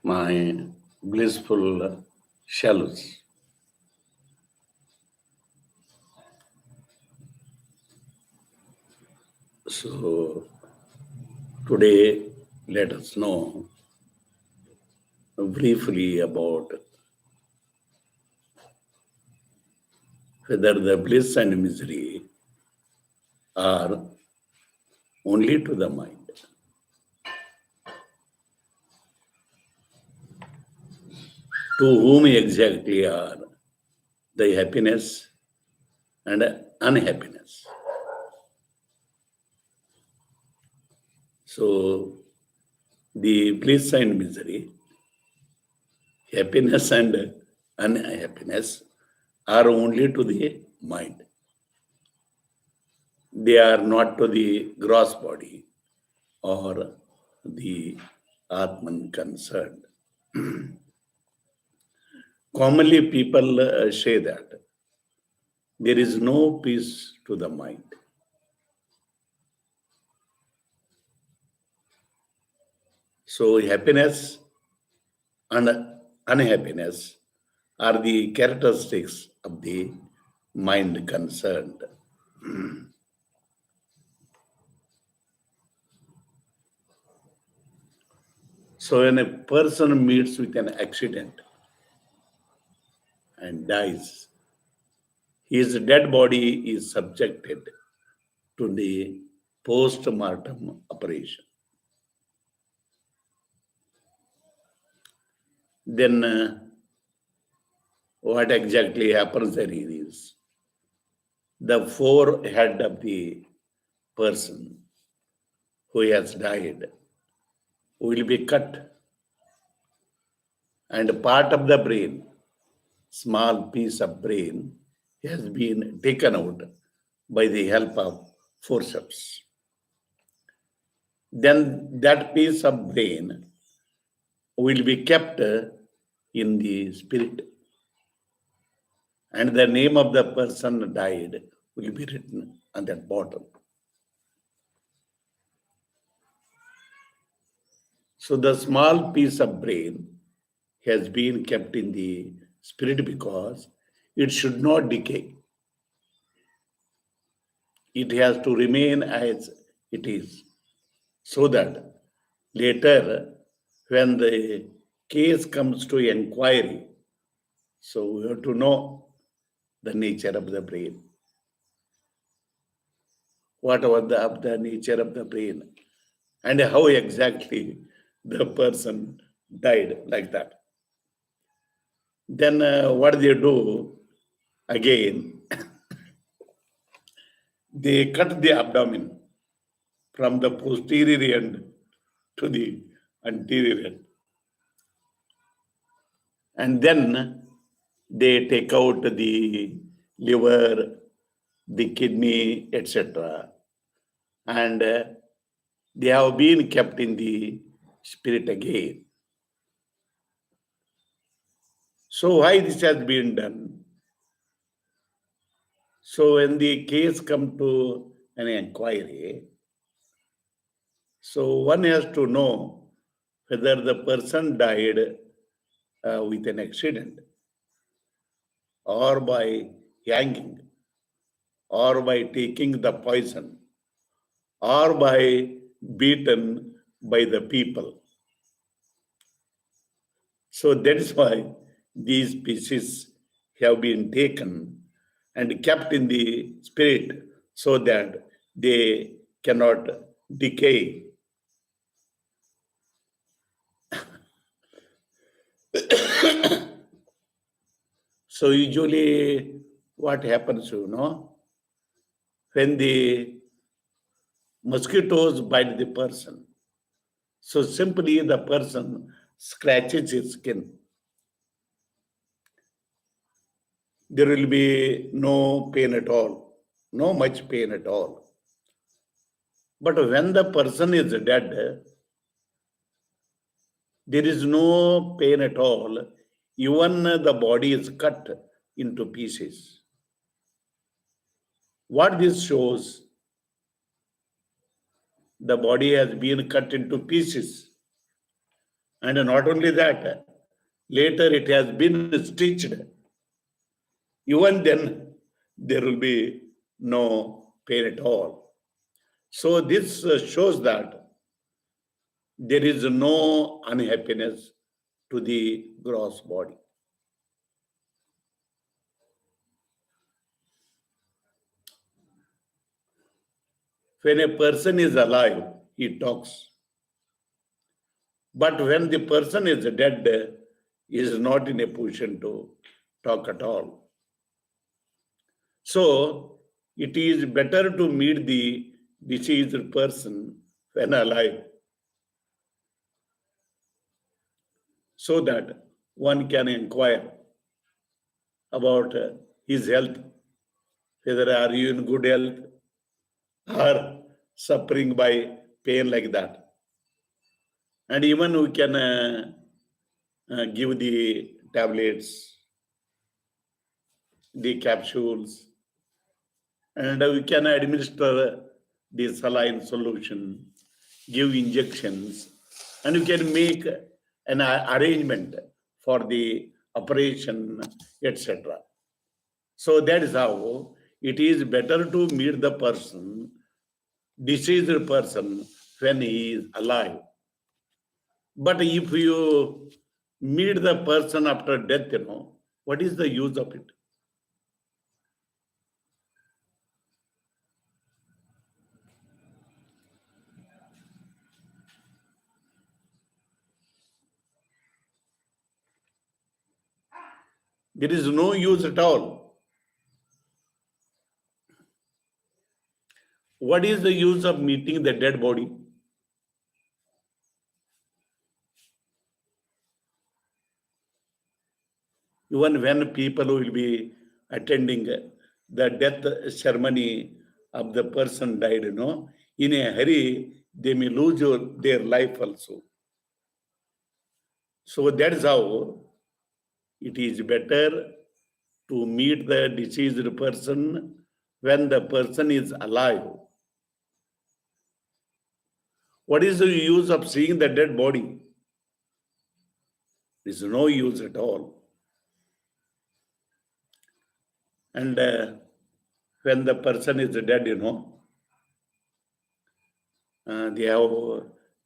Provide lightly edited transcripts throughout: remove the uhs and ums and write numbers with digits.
my blissful shells. So today let us know briefly about whether the bliss and misery are only to the mind. To whom exactly are the happiness and unhappiness? So the bliss and misery, happiness and unhappiness are only to the mind. They are not to the gross body or the Atman concerned. Commonly, people say that there is no peace to the mind. So, happiness and unhappiness are the characteristics of the mind concerned. So, when a person meets with an accident and dies, his dead body is subjected to the post-mortem operation. Then what exactly happens there is the forehead of the person who has died will be cut, and part of the brain, small piece of brain, has been taken out by the help of forceps. Then that piece of brain will be kept in the spirit, and the name of the person died will be written on that bottom. So the small piece of brain has been kept in the spirit because it should not decay. It has to remain as it is, so that later, when the case comes to inquiry, so we have to know the nature of the brain. What was the nature of the brain, and how exactly the person died like that. Then what they do again, they cut the abdomen from the posterior end to the anterior end. And then they take out the liver, the kidney, etc. And they have been kept in the spirit again. So why this has been done? So when the case come to an inquiry, so one has to know whether the person died with an accident, or by hanging, or by taking the poison, or by beaten by the people. So that is why these pieces have been taken and kept in the spirit so that they cannot decay. So usually what happens, when the mosquitoes bite the person, so simply the person scratches his skin. There will be no pain at all, no much pain at all. But when the person is dead, there is no pain at all. Even the body is cut into pieces. What this shows, the body has been cut into pieces. And not only that, later it has been stitched. Even then, there will be no pain at all. So this shows that there is no unhappiness to the gross body. When a person is alive, he talks. But when the person is dead, he is not in a position to talk at all. So it is better to meet the deceased person when alive, so that one can inquire about his health, whether are you in good health or suffering by pain like that. And even we can give the tablets, the capsules, and we can administer the saline solution, give injections, and you can make an arrangement for the operation, etc. So that is how it is better to meet the person, deceased person, when he is alive. But if you meet the person after death, what is the use of it? There is no use at all. What is the use of meeting the dead body? Even when people will be attending the death ceremony of the person died, in a hurry, they may lose their life also. So that is how it is better to meet the deceased person when the person is alive. What is the use of seeing the dead body? There is no use at all. And when the person is dead, they have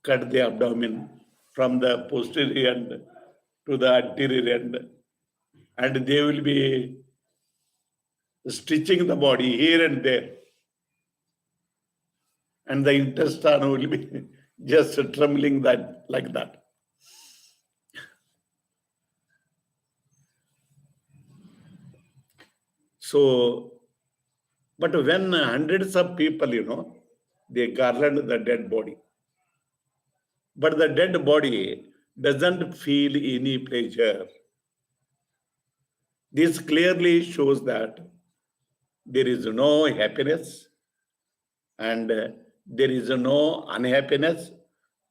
cut the abdomen from the posterior end to the anterior end, and they will be stitching the body here and there, and the intestine will be just trembling that like that. So, but when hundreds of people, they garland the dead body, but the dead body doesn't feel any pleasure. This clearly shows that there is no happiness and there is no unhappiness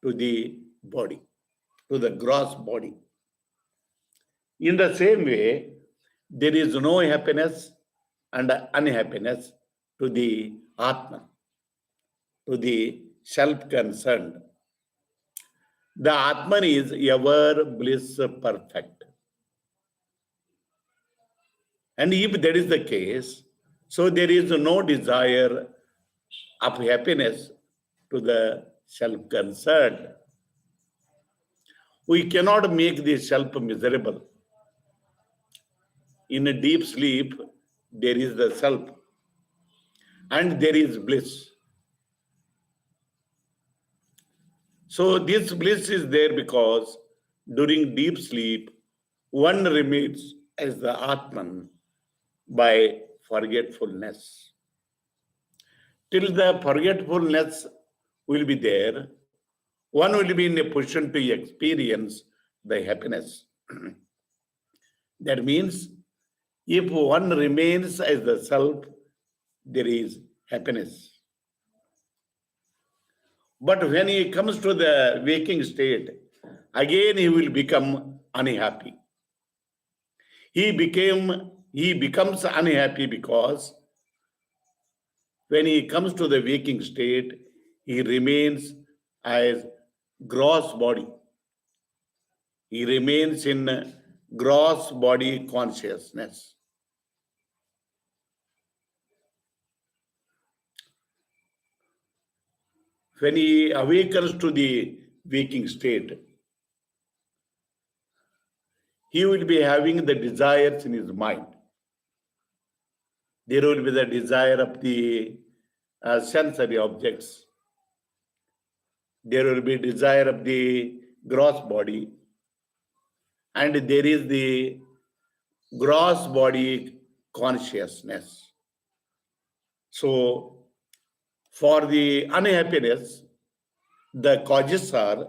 to the body, to the gross body. In the same way, there is no happiness and unhappiness to the Atman, to the self-concerned. The Atman is ever bliss perfect. And if that is the case, so there is no desire of happiness to the self-concerned. We cannot make the self miserable. In a deep sleep, there is the self and there is bliss. So this bliss is there because during deep sleep, one remains as the Atman by forgetfulness. Till the forgetfulness will be there, one will be in a position to experience the happiness. That means if one remains as the self, there is happiness. But when he comes to the waking state, again he will become unhappy. He becomes unhappy because when he comes to the waking state, he remains as gross body. He remains in gross body consciousness. When he awakens to the waking state, he will be having the desires in his mind. There will be the desire of the sensory objects. There will be desire of the gross body. And there is the gross body consciousness. So, for the unhappiness, the causes are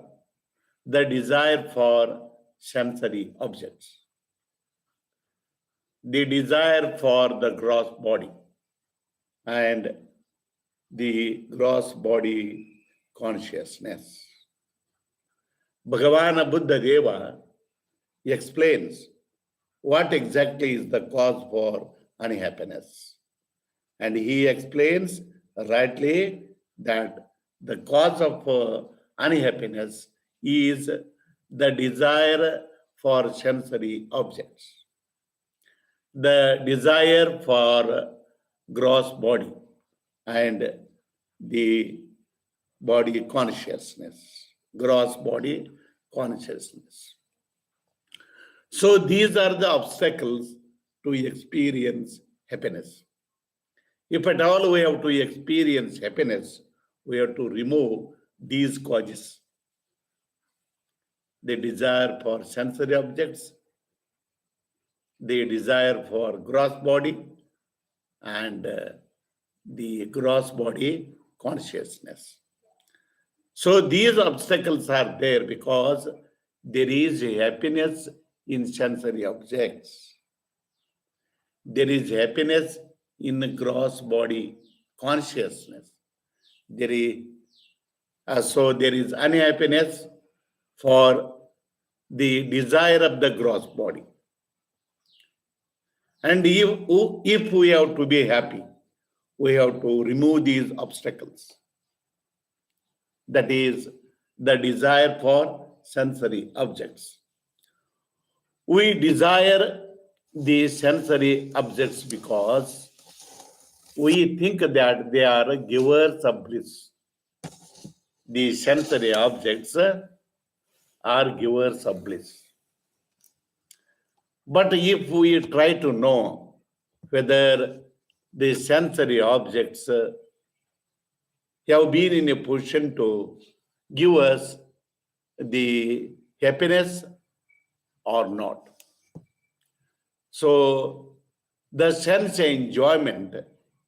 the desire for sensory objects, the desire for the gross body, and the gross body consciousness. Bhagavana Buddha Deva explains what exactly is the cause for unhappiness. And he explains rightly that the cause of unhappiness is the desire for sensory objects, the desire for gross body, and the body consciousness, gross body consciousness. So these are the obstacles to experience happiness. If at all we have to experience happiness, we have to remove these causes. The desire for sensory objects, the desire for gross body, and the gross body consciousness. So these obstacles are there because there is happiness in sensory objects. There is happiness in gross body consciousness. There is unhappiness for the desire of the gross body. And if we have to be happy, we have to remove these obstacles. That is the desire for sensory objects. We desire the sensory objects because we think that they are givers of bliss. The sensory objects are givers of bliss. But if we try to know whether the sensory objects have been in a position to give us the happiness or not. So the sense enjoyment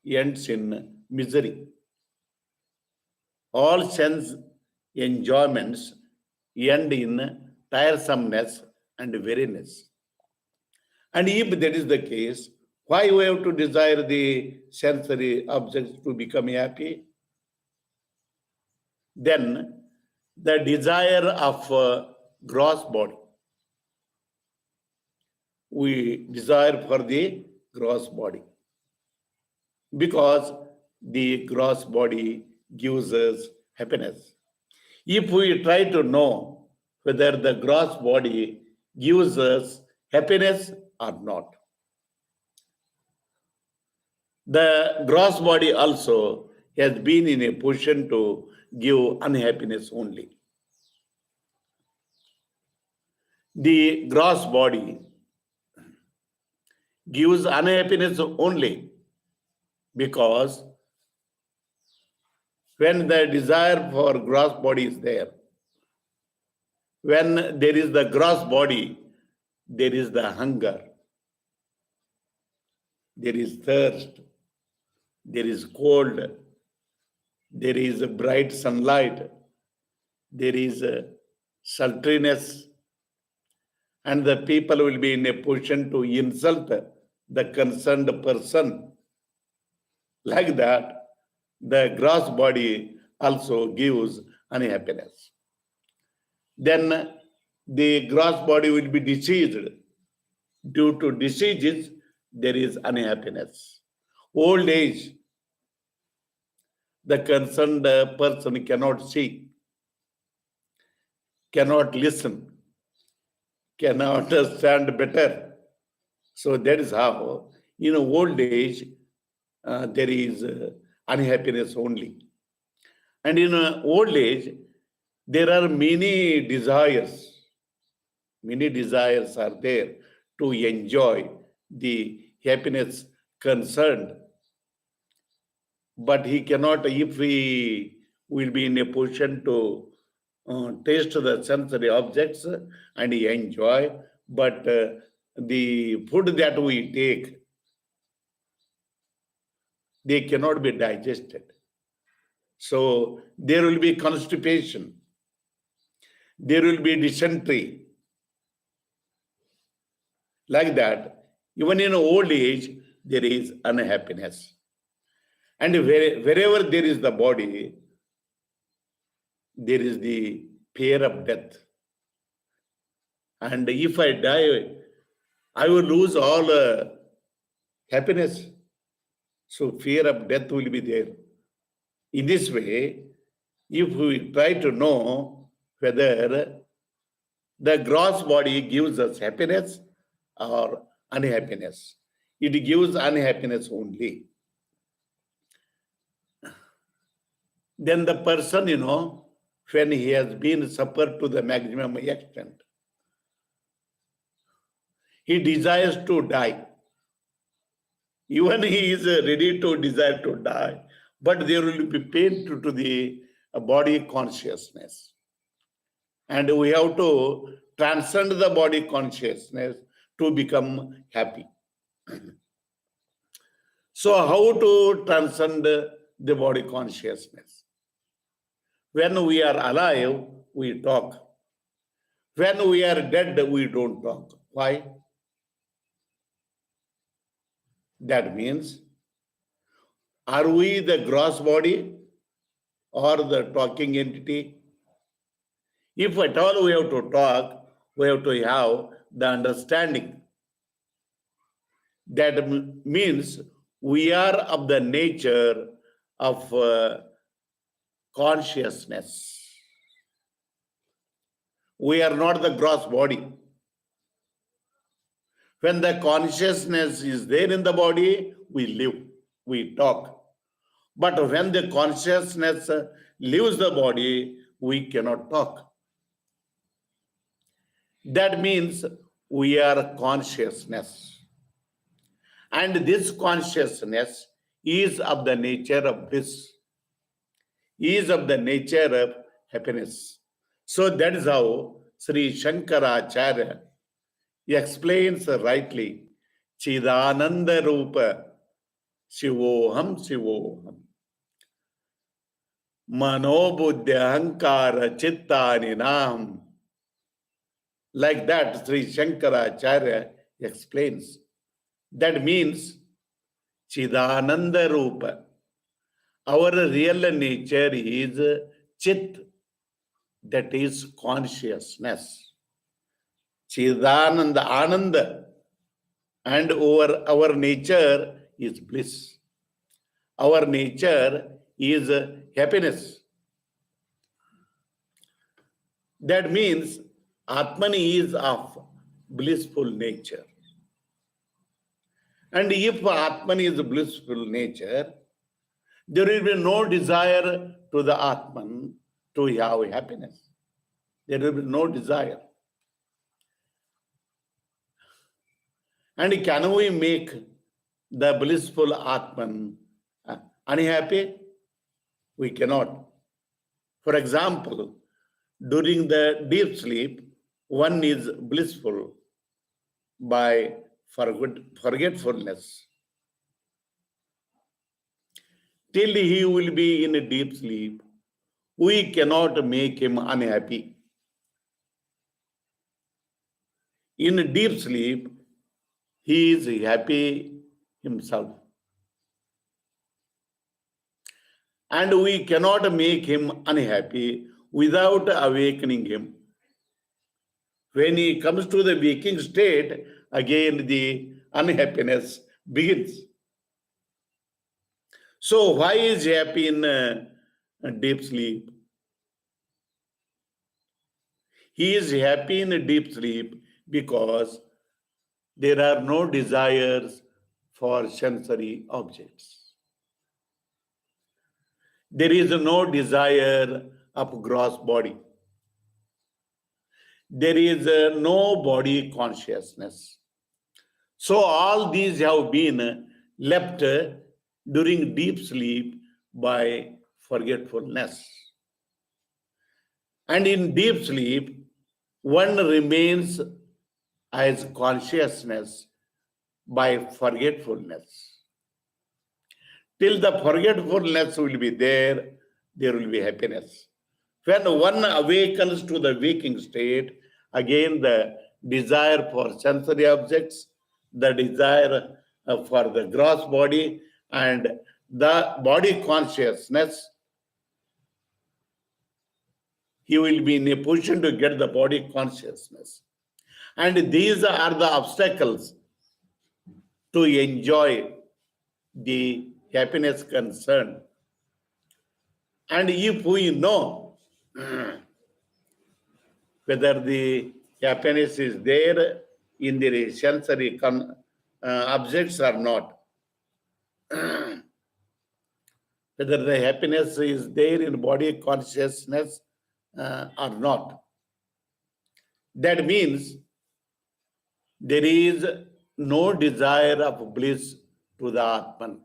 ends in misery. All sense enjoyments end in tiresomeness and weariness. And if that is the case, why we have to desire the sensory objects to become happy? Then the desire of gross body. We desire for the gross body because the gross body gives us happiness. If we try to know whether the gross body gives us happiness or not, the gross body also has been in a position to give unhappiness only. The gross body gives unhappiness only because when the desire for gross body is there, when there is the gross body, there is the hunger, there is thirst, there is cold, there is a bright sunlight, there is a sultriness, and the people will be in a position to insult the concerned person. Like that, the gross body also gives unhappiness. Then the gross body will be diseased. Due to diseases, there is unhappiness. Old age, the concerned person cannot see, cannot listen, can understand better. So that is how, in old age, there is unhappiness only. And in old age, there are many desires. Many desires are there to enjoy the happiness concerned. But he cannot, if he will be in a position to taste the sensory objects and he enjoy, but the food that we take, they cannot be digested. So there will be constipation, there will be dysentery. Like that, even in old age, there is unhappiness. And wherever there is the body, there is the fear of death. And if I die, I will lose all happiness. So fear of death will be there. In this way, if we try to know whether the gross body gives us happiness or unhappiness, it gives unhappiness only. Then the person, when he has been suffered to the maximum extent, he desires to die. Even he is ready to desire to die, but there will be pain to the body consciousness. And we have to transcend the body consciousness to become happy. So how to transcend the body consciousness? When we are alive, we talk. When we are dead, we don't talk. Why? That means, are we the gross body or the talking entity? If at all we have to talk, we have to have the understanding. That means we are of the nature of consciousness. We are not the gross body. When the consciousness is there in the body, we live, we talk. But when the consciousness leaves the body, we cannot talk. That means we are consciousness. And this consciousness is of the nature of bliss, is of the nature of happiness. So that is how Sri Shankaracharya explains rightly, Chidananda Rupa Shivoham Shivoham Manobuddhya Hankara Chittani Nam. Like that, Sri Shankaracharya explains. That means Chidananda Rupa. Our real nature is Chit, that is consciousness. Chidananda, Ananda. And our nature is bliss. Our nature is happiness. That means Atman is of blissful nature. And if Atman is blissful nature, there will be no desire to the Atman to have happiness. There will be no desire. And can we make the blissful Atman unhappy? We cannot. For example, during the deep sleep, one is blissful by forgetfulness. Till he will be in a deep sleep, we cannot make him unhappy. In deep sleep, he is happy himself. And we cannot make him unhappy without awakening him. When he comes to the waking state, again the unhappiness begins. So why is he happy in deep sleep? He is happy in deep sleep because there are no desires for sensory objects. There is no desire of gross body. There is no body consciousness. So all these have been left during deep sleep by forgetfulness. And in deep sleep, one remains as consciousness by forgetfulness. Till the forgetfulness will be there will be happiness. When one awakens to the waking state, again the desire for sensory objects, the desire for the gross body, and the body consciousness, he will be in a position to get the body consciousness. And these are the obstacles to enjoy the happiness concerned. And if we know whether the happiness is there in the sensory objects or not, whether the happiness is there in body consciousness or not, that means there is no desire of bliss to the Atman.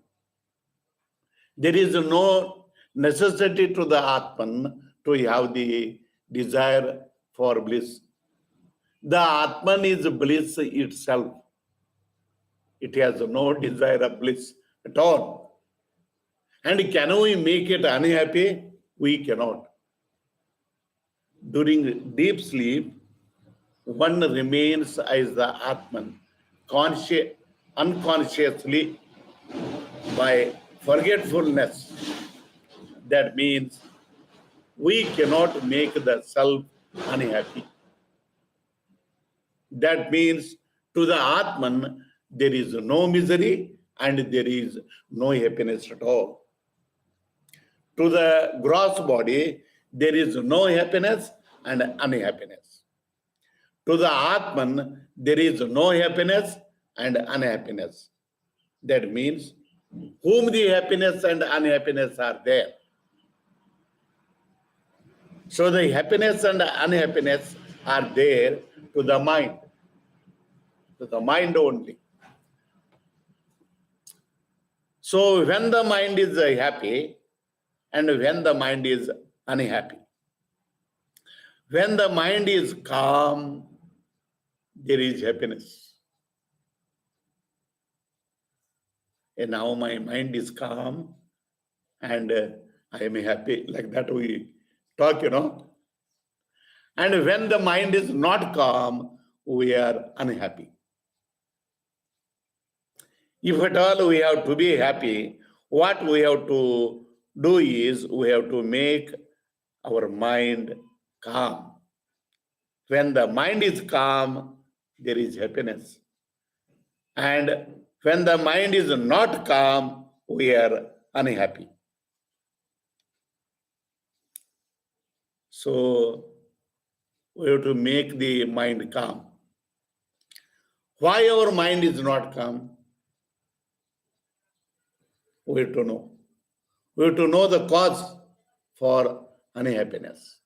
There is no necessity to the Atman to have the desire for bliss. The Atman is bliss itself. It has no desire of bliss at all. And can we make it unhappy? We cannot. During deep sleep, one remains as the Atman, unconsciously by forgetfulness. That means we cannot make the self unhappy. That means to the Atman, there is no misery and there is no happiness at all. To the gross body, there is no happiness and unhappiness. To the Atman, there is no happiness and unhappiness. That means whom the happiness and unhappiness are there. So the happiness and unhappiness are there to the mind only. So when the mind is happy and when the mind is unhappy, when the mind is calm, there is happiness. And now my mind is calm and I am happy. Like that we talk, And when the mind is not calm, we are unhappy. If at all we have to be happy, what we have to do is we have to make our mind calm. When the mind is calm, there is happiness. And when the mind is not calm, we are unhappy. So we have to make the mind calm. Why our mind is not calm? We have to know. We have to know the cause for unhappiness.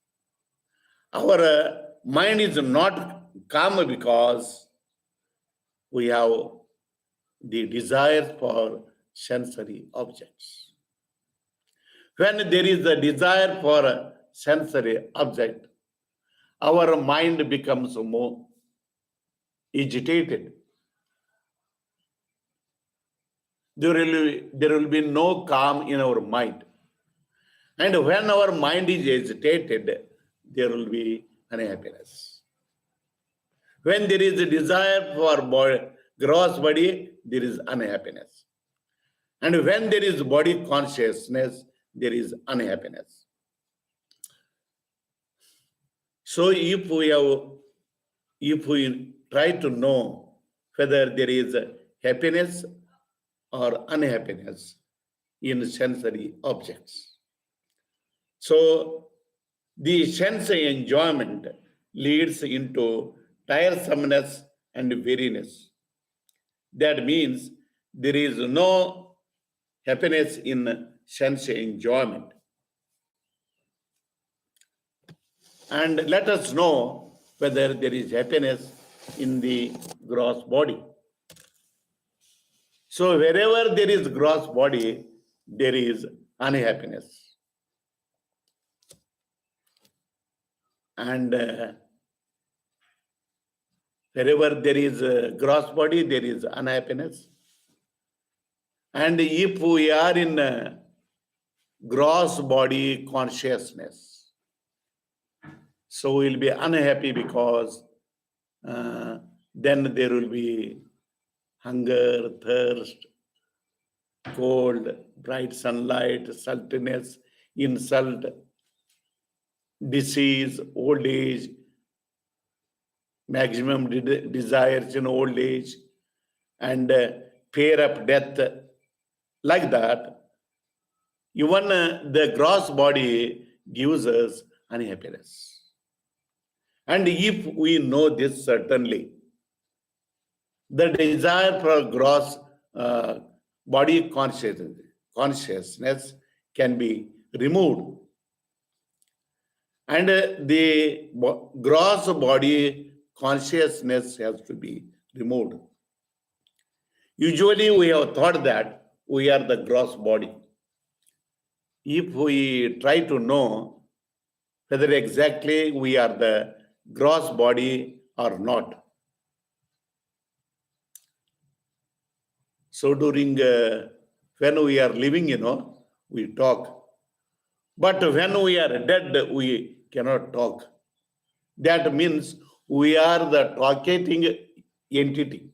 Our mind is not calm because we have the desire for sensory objects. When there is a desire for a sensory object, our mind becomes more agitated. There will be no calm in our mind. And when our mind is agitated, there will be unhappiness. When there is a desire for gross body, there is unhappiness. And when there is body consciousness, there is unhappiness. So if we try to know whether there is happiness or unhappiness in sensory objects. So the sensory enjoyment leads into tiresomeness, and weariness. That means there is no happiness in sense enjoyment. And let us know whether there is happiness in the gross body. So wherever there is gross body, there is unhappiness. And wherever there is a gross body, there is unhappiness. And if we are in gross body consciousness, so we'll be unhappy because then there will be hunger, thirst, cold, bright sunlight, saltiness, insult, disease, old age, maximum desires in old age, and fear of death. Like that, even the gross body gives us unhappiness. And if we know this certainly, the desire for gross body consciousness can be removed. And the gross body consciousness has to be removed. Usually we have thought that we are the gross body. If we try to know whether exactly we are the gross body or not. So during when we are living, we talk. But when we are dead, we cannot talk. That means we are the talkating entity.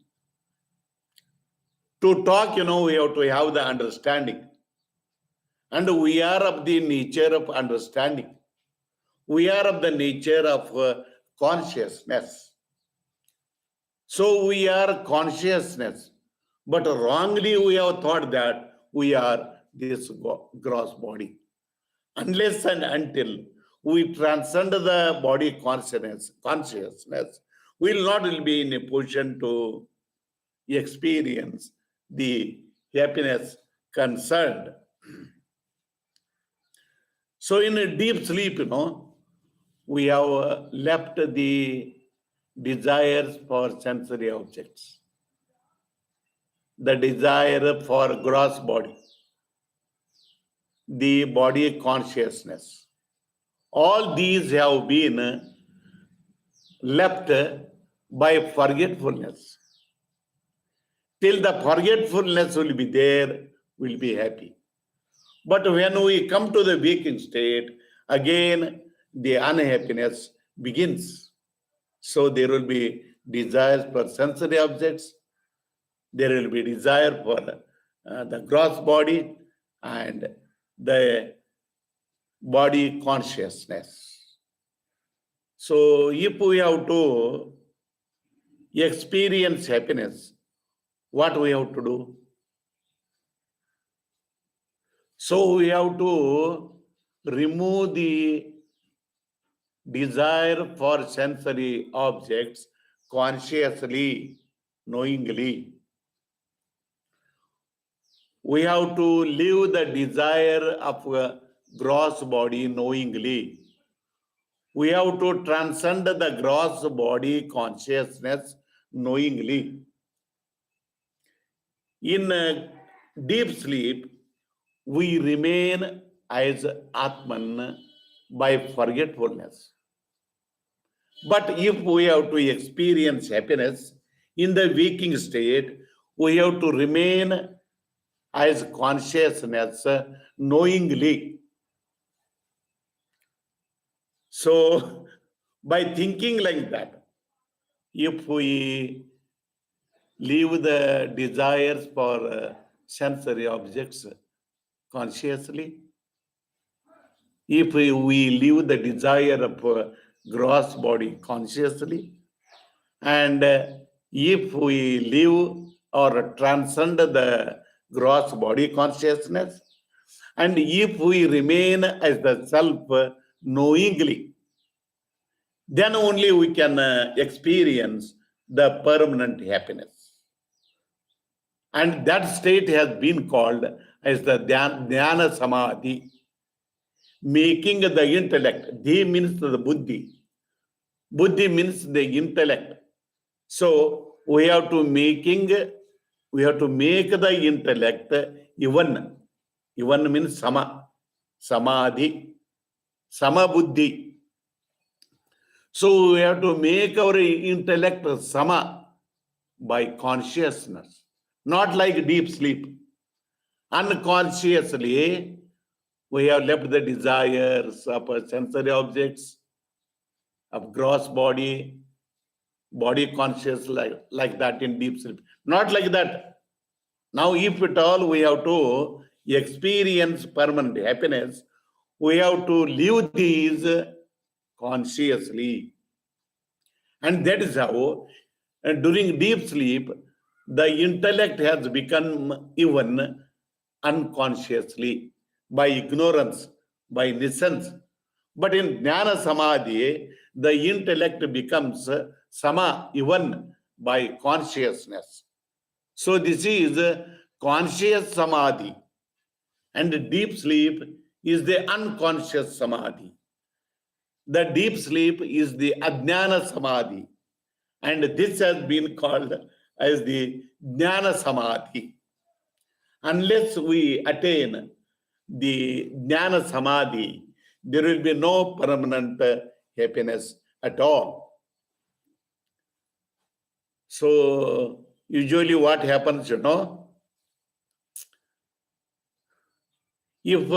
To talk, we have to have the understanding. And we are of the nature of understanding. We are of the nature of consciousness. So we are consciousness. But wrongly we have thought that we are this gross body. Unless and until we transcend the body consciousness, we will not be in a position to experience the happiness concerned. So in a deep sleep, we have left the desires for sensory objects, the desire for gross body, the body consciousness. All these have been left by forgetfulness. Till the forgetfulness will be there, we'll be happy. But when we come to the waking state, again the unhappiness begins. So there will be desires for sensory objects, there will be desire for the gross body and the body consciousness. So if we have to experience happiness, what we have to do? So we have to remove the desire for sensory objects consciously, knowingly. We have to leave the desire of a gross body knowingly. We have to transcend the gross body consciousness knowingly. In deep sleep, we remain as Atman by forgetfulness. But if we have to experience happiness in the waking state, we have to remain as consciousness knowingly. So by thinking like that, if we leave the desires for sensory objects consciously, if we leave the desire of gross body consciously, and if we leave or transcend the gross body consciousness, and if we remain as the self knowingly, then only we can experience the permanent happiness. And that state has been called as the Dhyana Samadhi, making the intellect. Dhi means the buddhi. Buddhi means the intellect. So we have to make the intellect even. Even means sama, samadhi, sama buddhi. So we have to make our intellect sama by consciousness, not like deep sleep. Unconsciously, we have left the desires of sensory objects, of gross body conscious like that in deep sleep. Not like that. Now, if at all we have to experience permanent happiness, we have to live these consciously. And that is how, during deep sleep, the intellect has become even unconsciously, by ignorance, by nescience. But in Jnana Samadhi, the intellect becomes sama even by consciousness. So this is conscious Samadhi. And deep sleep is the unconscious Samadhi. The deep sleep is the Ajnana Samadhi. And this has been called as the Jnana Samadhi. Unless we attain the Jnana Samadhi, there will be no permanent happiness at all. So, usually what happens, if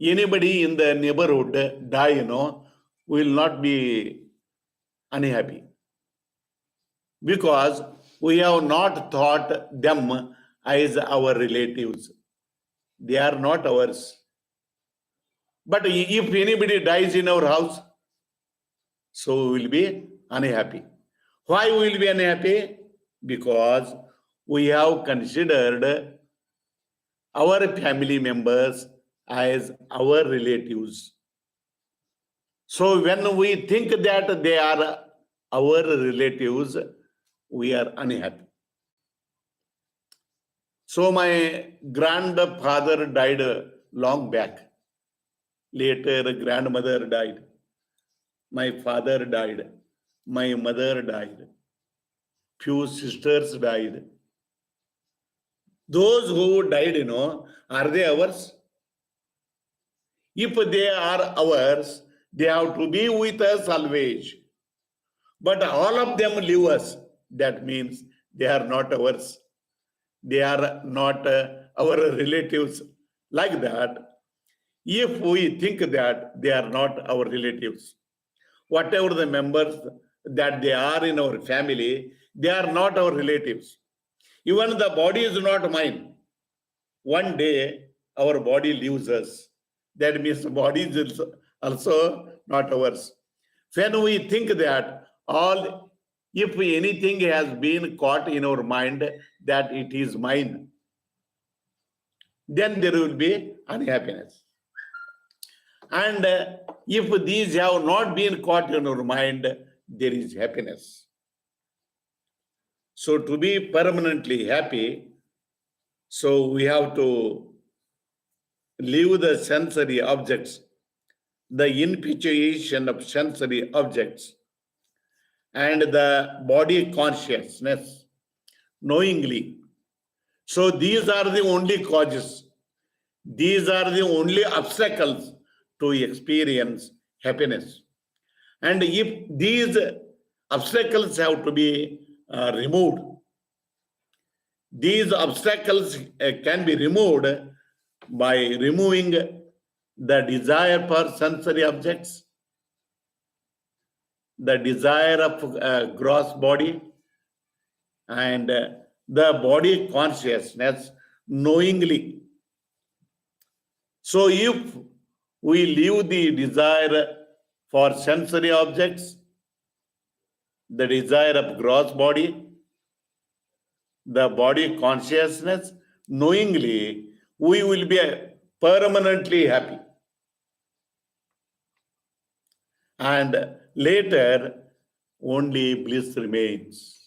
anybody in the neighborhood die, we will not be unhappy. Because we have not thought them as our relatives. They are not ours. But if anybody dies in our house, so we will be unhappy. Why we will be unhappy? Because we have considered our family members as our relatives. So when we think that they are our relatives, we are unhappy. So my grandfather died long back. Later, grandmother died. My father died. My mother died. Few sisters died. Those who died, are they ours? If they are ours, they have to be with us always. But all of them leave us. That means they are not ours. They are not our relatives. Like that, if we think that they are not our relatives, whatever the members that they are in our family, they are not our relatives. Even the body is not mine. One day, our body leaves us. That means the body is also not ours. When we think that if anything has been caught in our mind that it is mine, then there will be unhappiness. And if these have not been caught in our mind, there is happiness. So to be permanently happy, so we have to leave the sensory objects, the infatuation of sensory objects, and the body consciousness knowingly. So these are the only causes. These are the only obstacles to experience happiness. And if these obstacles have to be removed, these obstacles can be removed by removing the desire for sensory objects, the desire of gross body, and the body consciousness knowingly. So if we leave the desire for sensory objects, the desire of gross body, the body consciousness, knowingly, we will be permanently happy. And later only bliss remains.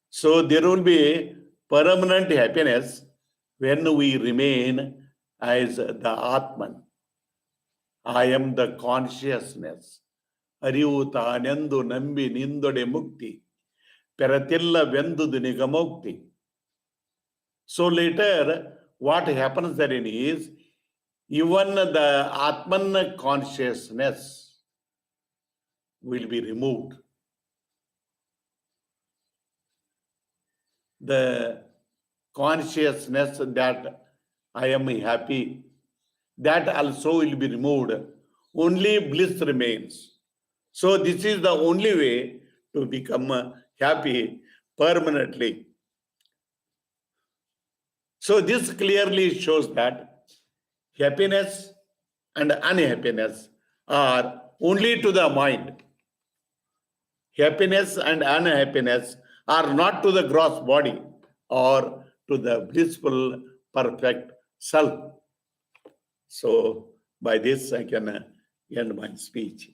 So there will be permanent happiness when we remain as the Atman. I am the consciousness. Arivu tanendu nambi nindode mukti. Peratilla vendudu nigamukti. So later, what happens therein is, even the Atman consciousness will be removed. The consciousness that I am happy, that also will be removed. Only bliss remains. So this is the only way to become happy permanently. So this clearly shows that happiness and unhappiness are only to the mind. Happiness and unhappiness are not to the gross body or to the blissful, perfect self. So by this I can end my speech.